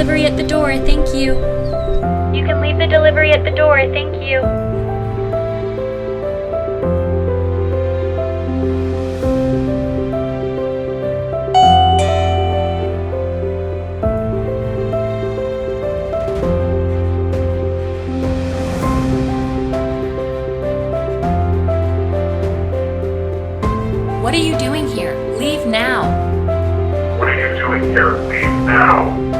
delivery at the door, thank you. You can leave the delivery at the door, thank you. What are you doing here? Leave now. What are you doing here? Leave now!